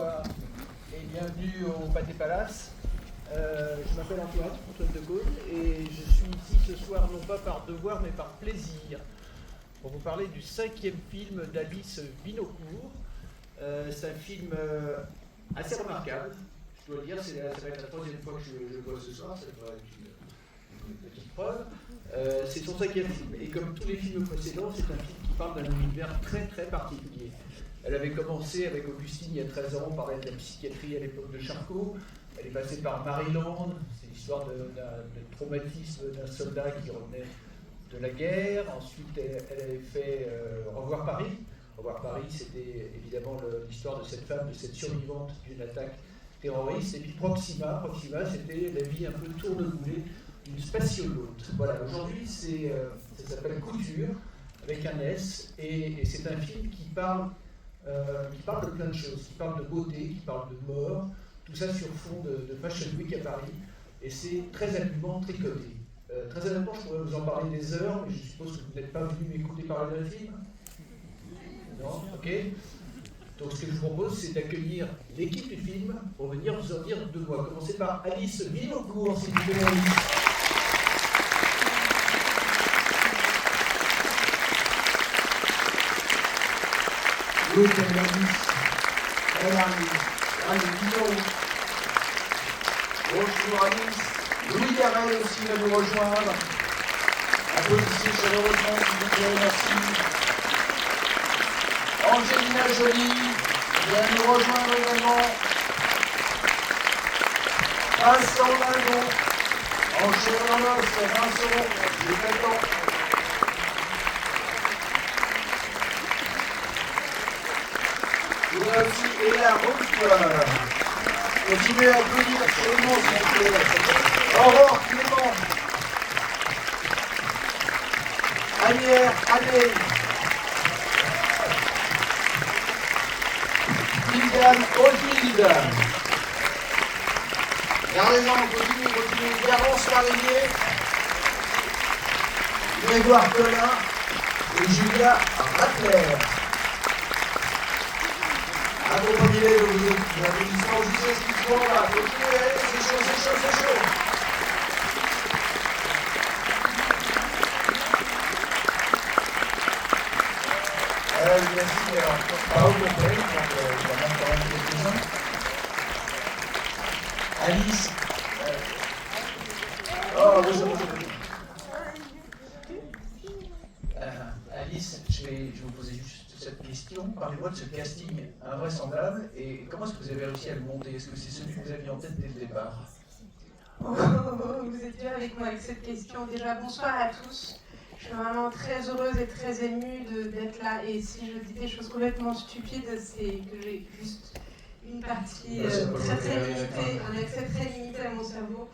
bonsoir et bienvenue au Pâté Palace. Je m'appelle Antoine de Gaulle, et je suis ici ce soir non pas par devoir mais par plaisir pour vous parler du 5e film d'Alice Vinocourt. C'est un film assez remarquable, je dois dire, ça va être la 3e fois que je le vois ce soir, ça devrait être une petite preuve. C'est son 5e film, et comme tous les films précédents, c'est un film qui parle d'un univers très très particulier. Elle avait commencé avec Augustine il y a 13 ans, on parlait de la psychiatrie à l'époque de Charcot. Elle est passée par Maryland, c'est l'histoire de traumatisme d'un soldat qui revenait de la guerre. Ensuite, elle avait fait Revoir Paris. Revoir Paris, c'était évidemment l'histoire de cette femme, de cette survivante d'une attaque terroriste. Et puis Proxima, c'était la vie un peu tourneboulée d'une spatiologue. Voilà, aujourd'hui, ça s'appelle Couture, avec un S, et c'est un film qui parle de plein de choses, qui parle de beauté, qui parle de mort, tout ça sur fond de Fashion Week à Paris, et c'est très habilement tricoté. Très honnêtement, je pourrais vous en parler des heures, mais je suppose que vous n'êtes pas venu m'écouter parler d'un film. Non? Ok. Donc ce que je vous propose, c'est d'accueillir l'équipe du film pour venir vous en dire deux mots. Commencer par Alice Vinocourt, s'il vous plaît. Oui, Alice Vino. Bonjour Alice. Louis Garel aussi va nous rejoindre. Applaudissez chaleureusement, s'il vous plaît, merci. Angelina Jolie vient nous rejoindre également. Vincent Lindon. En chair et en os, Vincent, je t'attends. Il y a aussi Ella Roux. Continuez à applaudir chaleureusement, s'il vous plaît. Aurore Clément. Anière Adé. Viviane Othilde. Gardez-en, continue. Garance Marinier. Grégoire Collin. Et Julia Ratler. Accompagnez-les de vos applaudissements, je sais ce qu'ils font là. Continuez, c'est chaud. Merci, alors, pas au complet, donc il y en a quand même quelques-uns. Alice. Alice, je vais vous poser juste cette question. Parlez-moi de ce casting invraisemblable et comment est-ce que vous avez réussi à le monter? Est-ce que c'est celui que vous aviez en tête dès le départ? Vous êtes bien avec moi avec cette question. Déjà, bonsoir à tous. Je suis vraiment très heureuse et très émue d'être là. Et si je dis des choses complètement stupides, c'est que j'ai juste une partie très limitée, un accès très limité à mon cerveau.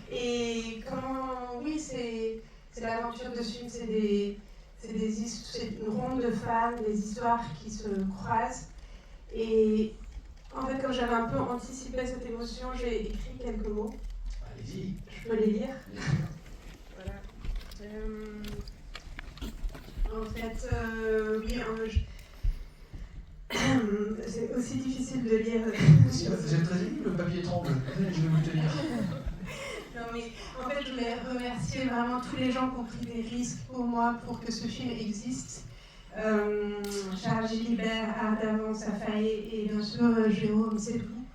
Et comment, oui, c'est l'aventure de ce film, c'est une ronde de femmes, des histoires qui se croisent. Et en fait, comme j'avais un peu anticipé cette émotion, j'ai écrit quelques mots. Allez-y. Je peux les lire. Voilà. En fait, oui, c'est aussi difficile de lire. Si vous êtes très ému, le papier tremble. Je vais vous tenir. Non, mais en fait, je voulais remercier vraiment tous les gens qui ont pris des risques pour moi, pour que ce film existe. Charles Gilibert, Ardavant, Safaé et bien sûr Jérôme Sédou.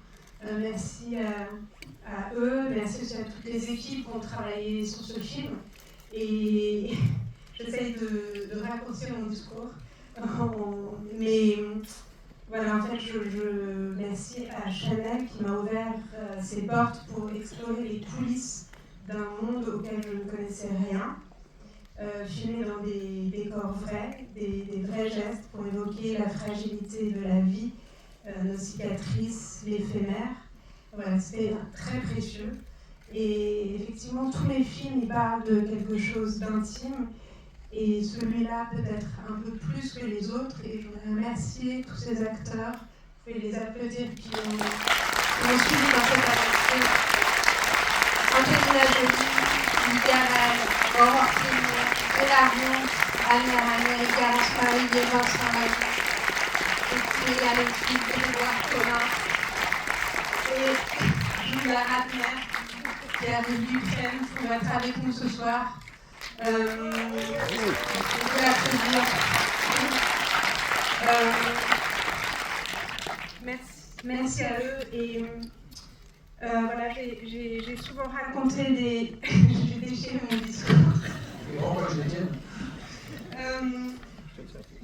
Merci à eux, merci aussi à toutes les équipes qui ont travaillé sur ce film. Et j'essaye de raccourcir mon discours. Mais voilà, en fait, je merci à Chanel qui m'a ouvert ses portes pour explorer les coulisses d'un monde auquel je ne connaissais rien. Filmer dans des décors vrais, des vrais gestes pour évoquer la fragilité de la vie, nos cicatrices, l'éphémère. Voilà, c'était très précieux. Et effectivement, tous mes films ils parlent de quelque chose d'intime. Et celui-là peut-être un peu plus que les autres. Et je voudrais remercier tous ces acteurs, vous pouvez les applaudir, qui m'ont suivi dans cette aventure. Angelina Jolie, Garel, Aurore Clément, Elarion, Anière Garance Marie, Vincent Marie, et puis il y a l'équipe de Grégoire Julia Ratner, qui arrive d'Ukraine, pour être avec nous ce soir. On peut l'applaudir. Merci à eux. Et voilà, j'ai souvent raconté des... J'ai déchiré mon discours.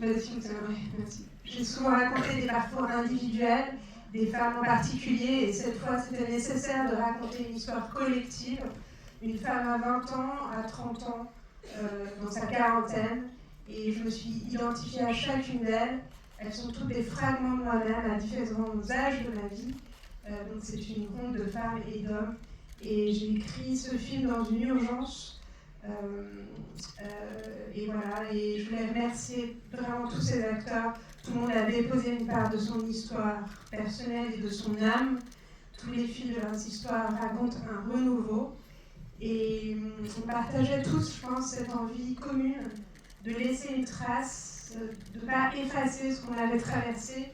Merci. J'ai souvent raconté des parcours individuels, des femmes en particulier, et cette fois c'était nécessaire de raconter une histoire collective. Une femme à 20 ans, à 30 ans, dans sa quarantaine, et je me suis identifiée à chacune d'elles. Elles sont toutes des fragments de moi-même à différents âges de ma vie. Donc c'est une ronde de femmes et d'hommes. Et j'ai écrit ce film dans une urgence. Et voilà, et je voulais remercier vraiment tous ces acteurs. Tout le monde a déposé une part de son histoire personnelle et de son âme. Tous les fils de leurs histoires racontent un renouveau. Et on partageait tous, je pense, cette envie commune de laisser une trace, de ne pas effacer ce qu'on avait traversé.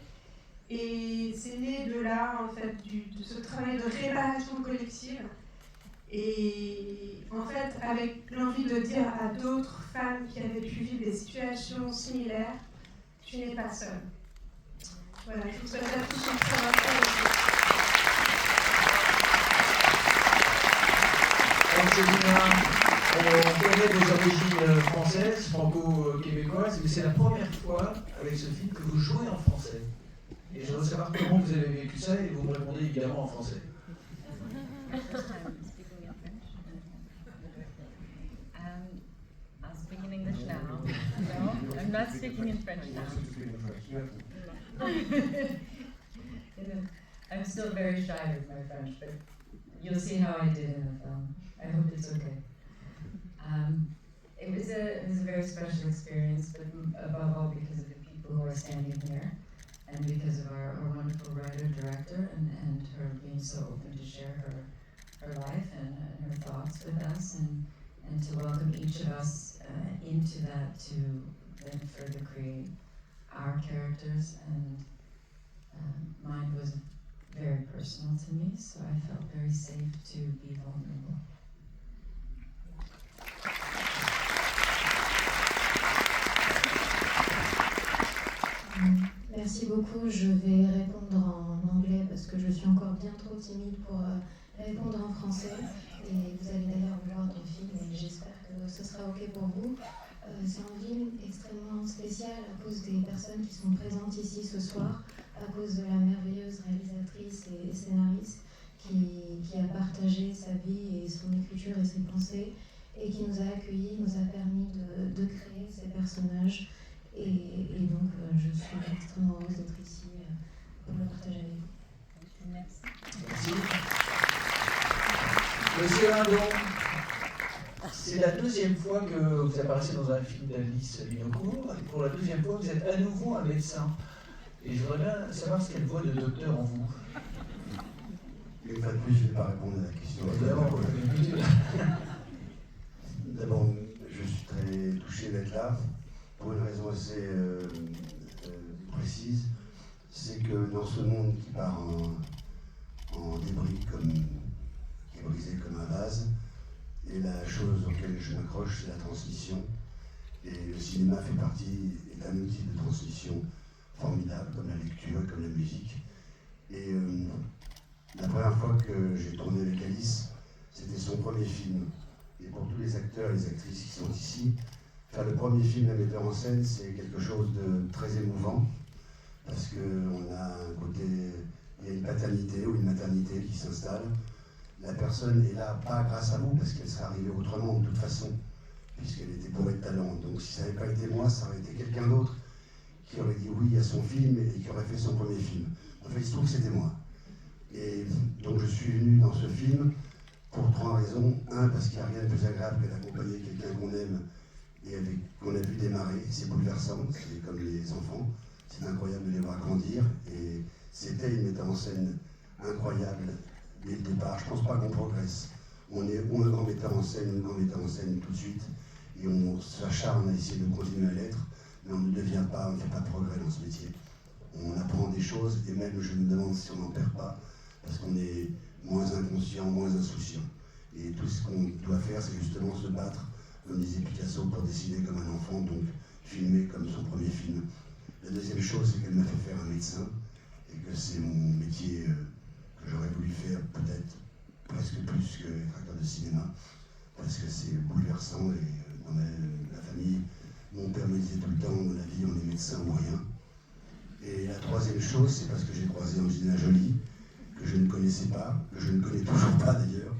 Et c'est né de là, en fait, de ce travail de réparation collective. Et en fait, avec l'envie de dire à d'autres femmes qui avaient pu vivre des situations similaires, tu n'es pas seule. Voilà, je vous souhaite à tous une très bonne soirée. Angelina, on connaît vos origines françaises, franco-québécoises, mais c'est la première fois avec ce film que vous jouez en français. Et je voudrais savoir comment vous avez vécu ça, et vous me répondez évidemment en français. I'll speak in English now. No, I'm not speaking in French now. I'm still very shy with my French, but you'll see how I did in the film. I hope it's okay. It was a very special experience, but above all because of the people who are standing here, and because of our wonderful writer-director, and her being so open to share her life and her thoughts with us, and to welcome each of us into that, to then further create our characters. And mine was very personal to me, so I felt very safe to be vulnerable. Merci beaucoup. Je vais répondre en anglais parce que je suis encore bien trop timide pour répondre en français. Et vous allez d'ailleurs voir dans le film et j'espère que ce sera OK pour vous. C'est un film extrêmement spécial à cause des personnes qui sont présentes ici ce soir, à cause de la merveilleuse réalisatrice et scénariste qui a partagé sa vie et son écriture et ses pensées et qui nous a accueillis, nous a permis de créer ces personnages. Et donc, je suis extrêmement heureuse d'être ici pour le partager avec vous. Merci. Merci. Monsieur Lindon, c'est la deuxième fois que vous apparaissez dans un film d'Alice Binocourt, et pour la deuxième fois, vous êtes à nouveau un médecin. Et je voudrais bien savoir ce qu'elle voit de docteur en vous. Une fois de plus, je ne vais pas répondre à la question. D'abord, je suis très touché d'être là, pour une raison assez précise. C'est que dans ce monde qui part en débris, qui est brisé comme un vase, et la chose auquel je m'accroche, c'est la transmission. Et le cinéma fait partie d'un outil de transmission formidable, comme la lecture, comme la musique. Et la première fois que j'ai tourné avec Alice, c'était son premier film. Et pour tous les acteurs et les actrices qui sont ici, faire le premier film d'un metteur en scène, c'est quelque chose de très émouvant, parce qu'on a un côté, il y a une paternité ou une maternité qui s'installe. La personne est là, pas grâce à vous, parce qu'elle serait arrivée autrement de toute façon, puisqu'elle était bourrée de talent. Donc si ça n'avait pas été moi, ça aurait été quelqu'un d'autre qui aurait dit oui à son film et qui aurait fait son premier film. En fait, il se trouve que c'était moi. Et donc je suis venu dans ce film pour trois raisons. Un, parce qu'il n'y a rien de plus agréable que d'accompagner quelqu'un qu'on aime et qu'on a vu démarrer. C'est bouleversant, c'est comme les enfants. C'est incroyable de les voir grandir. Et c'était une metteur en scène incroyable dès le départ. Je ne pense pas qu'on progresse. On est un grand metteur en scène tout de suite. Et on s'acharne à essayer de continuer à l'être. Mais on ne devient pas, on ne fait pas de progrès dans ce métier. On apprend des choses et même je me demande si on n'en perd pas. parce qu'on est moins inconscient, moins insouciant. Et tout ce qu'on doit faire, c'est justement se battre, comme disait Picasso, pour dessiner comme un enfant, donc filmer comme son premier film. La deuxième chose, c'est qu'elle m'a fait faire un médecin, et que c'est mon métier que j'aurais voulu faire peut-être presque plus que être acteur de cinéma, parce que c'est bouleversant, et dans la famille, mon père me disait tout le temps, dans la vie, on est médecin ou rien. Et la troisième chose, c'est parce que j'ai croisé Angelina Jolie, que je ne connaissais pas, que je ne connais toujours pas d'ailleurs,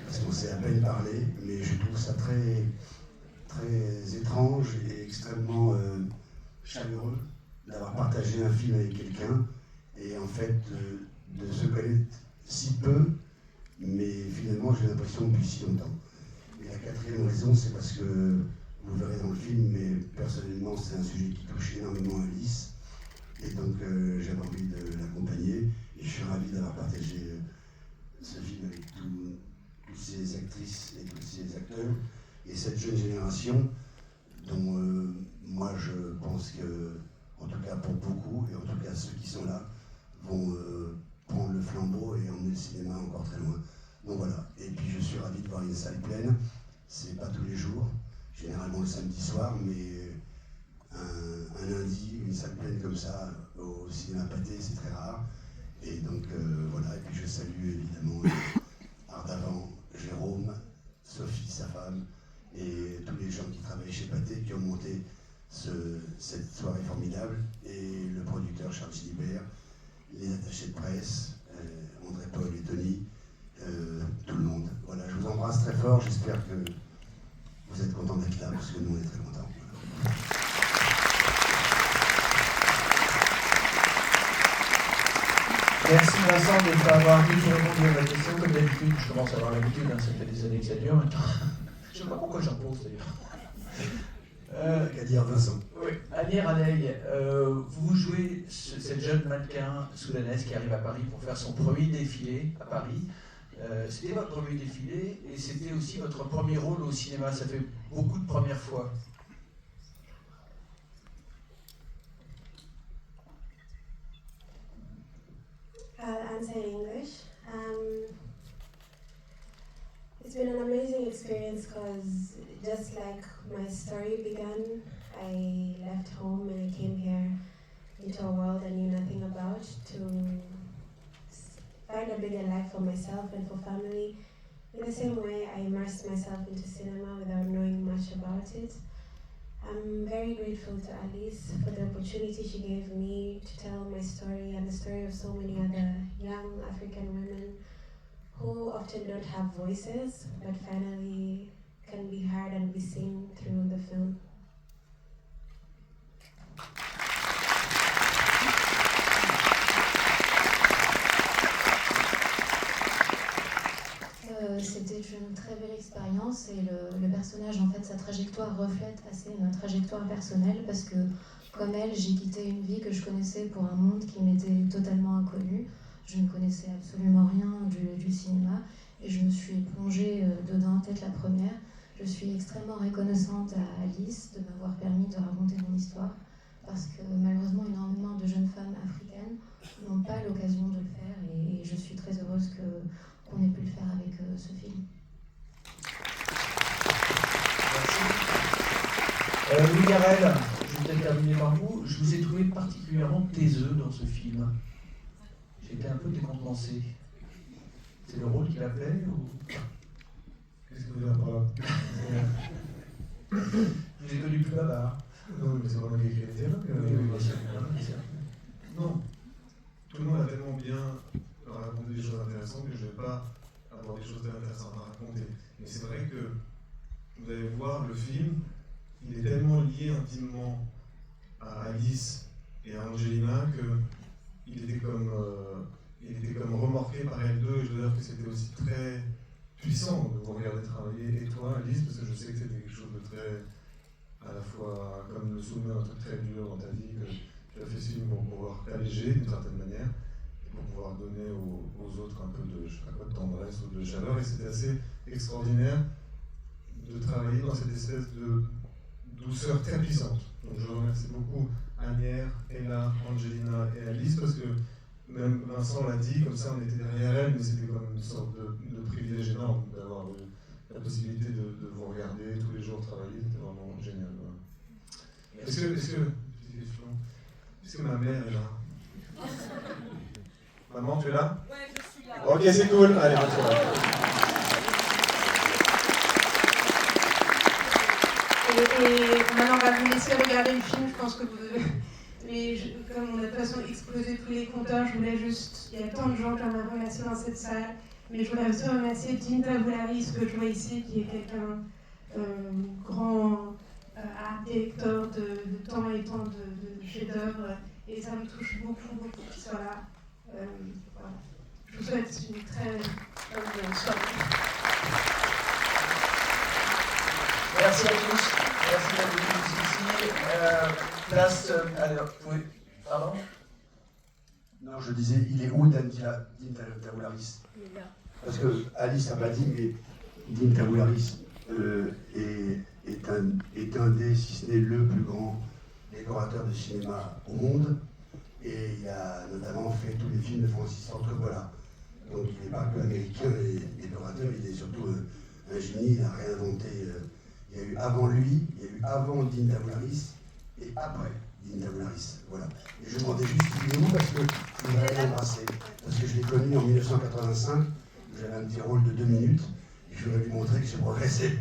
parce qu'on s'est à peine parlé, mais je trouve ça très, très étrange et extrêmement chaleureux d'avoir partagé un film avec quelqu'un et en fait de se connaître si peu, mais finalement j'ai l'impression depuis si longtemps. Et la quatrième raison, c'est parce que, vous verrez dans le film, mais personnellement c'est un sujet qui touche énormément Alice, et donc j'avais envie de l'accompagner, et je suis ravi d'avoir partagé ce film avec toutes ces actrices et tous ces acteurs, et cette jeune génération dont moi je pense que, en tout cas pour beaucoup, et en tout cas ceux qui sont là, vont prendre le flambeau et emmener le cinéma encore très loin. Donc voilà, et puis je suis ravi de voir une salle pleine, c'est pas tous les jours, généralement le samedi soir, mais un lundi, une salle pleine comme ça, au cinéma Pathé, c'est très rare. Et donc voilà, et puis je salue évidemment Ardavant, Jérôme, Sophie, sa femme, et tous les gens qui travaillent chez Pathé, qui ont monté cette soirée formidable, et le producteur Charles Gilibert, les attachés de presse, André Paul et Tony, tout le monde. Voilà, je vous embrasse très fort, j'espère que vous êtes contents d'être là, parce que nous on est très contents. Voilà. Merci Vincent de ne pas avoir du tout répondu à ma question. Comme d'habitude, je commence à avoir l'habitude, ça fait des années que ça dure maintenant. Je ne sais pas pourquoi j'en pose d'ailleurs. Qu'à dire Vincent. Oui, Anir Adey, vous jouez cette jeune mannequin soudanaise qui arrive à Paris pour faire son premier défilé à Paris. C'était votre premier défilé et c'était aussi votre premier rôle au cinéma. Ça fait beaucoup de premières fois. I'll answer in English. It's been an amazing experience because just like my story began, I left home and I came here into a world I knew nothing about to find a bigger life for myself and for family. In the same way, I immersed myself into cinema without knowing much about it. I'm very grateful to Alice for the opportunity she gave me to tell my story and the story of so many other young African women who often don't have voices, but finally can be heard and be seen through the film. C'était une très belle expérience et le personnage, en fait, sa trajectoire reflète assez ma trajectoire personnelle parce que, comme elle, j'ai quitté une vie que je connaissais pour un monde qui m'était totalement inconnu. Je ne connaissais absolument rien du cinéma et je me suis plongée dedans tête la première. Je suis extrêmement reconnaissante à Alice de m'avoir permis de raconter mon histoire parce que malheureusement énormément de jeunes femmes africaines n'ont pas l'occasion de le faire et je suis très heureuse qu'on ait pu le faire avec ce film. Merci. Louis Garrel, je vais peut-être terminer par vous. Je vous ai trouvé particulièrement taiseux dans ce film. J'étais un peu décontenancé. C'est le rôle qui l'a plaît ou... Qu'est-ce que vous voulez dire par là? Je vous ai connu plus bavard. Non, mais c'est vraiment qui écrit les dialogues. Bien sûr. Non, tout le monde a tellement bien raconté des choses intéressantes que je ne vais pas avoir des choses intéressantes à raconter. Mais c'est vrai que vous allez voir le film, il est tellement lié intimement à Alice et à Angelina qu'il était comme remorqué par elles deux. Et je veux dire que c'était aussi très puissant de vous regarder travailler, et toi Alice, parce que je sais que c'était quelque chose de très, à la fois comme le souvenir d'un truc très dur dans ta vie, que tu as fait ce film pour pouvoir alléger d'une certaine manière, et pour pouvoir donner aux autres un peu de, je sais pas quoi, de tendresse ou de chaleur, et c'était assez extraordinaire de travailler dans cette espèce de douceur très puissante. Donc je remercie beaucoup Anière, Ella, Angelina et Alice, parce que même Vincent l'a dit, comme ça on était derrière elle, mais c'était comme une sorte de privilège énorme d'avoir la possibilité de vous regarder tous les jours travailler, c'était vraiment génial. Voilà. Est-ce que ma mère est là? Maman, tu es là? Ouais, je suis là. Ok, c'est cool. Allez, on se voit. Et maintenant, on va vous laisser regarder le film. Je pense que comme on a de toute façon explosé tous les compteurs, je voulais juste. Il y a tant de gens qu'on a remercié dans cette salle. Mais je voulais aussi remercier Dinta Boularis, que je vois ici, qui est quelqu'un grand art directeur de tant et tant de chefs-d'œuvre. Et ça me touche beaucoup, beaucoup qu'il soit là. Voilà. Je vous souhaite une très bonne soirée. Merci à tous. Merci d'être venus ici. Place. Alors, oui. Pardon? Non, je disais, il est où Dinta Boularis? Parce que Alice n'a pas dit, mais Dinta Boularis est un des, si ce n'est le plus grand décorateur de cinéma au monde. Et il a notamment fait tous les films de Francis Ford Coppola. Donc il n'est pas que américain et décorateur, il est surtout un génie, il a réinventé. Il y a eu avant lui, il y a eu avant Dinta Boularis et après Dinta Boularis. Voilà. Et je me demandais juste il est où parce que je voudrais l'embrasser. Parce que je l'ai connu en 1985, j'avais un petit rôle de 2 minutes et je voudrais lui montrer que j'ai progressé.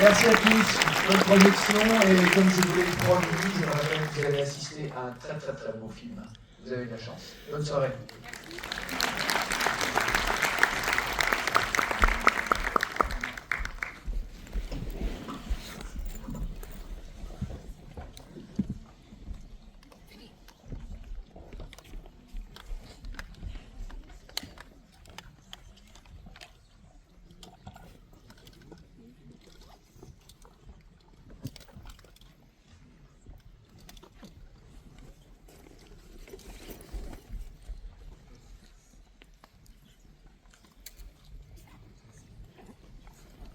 Merci à tous. Bonne projection. Et comme je vous l'ai promis, je rappelle que vous allez assister à un très très très beau film. Vous avez de la chance. Bonne soirée.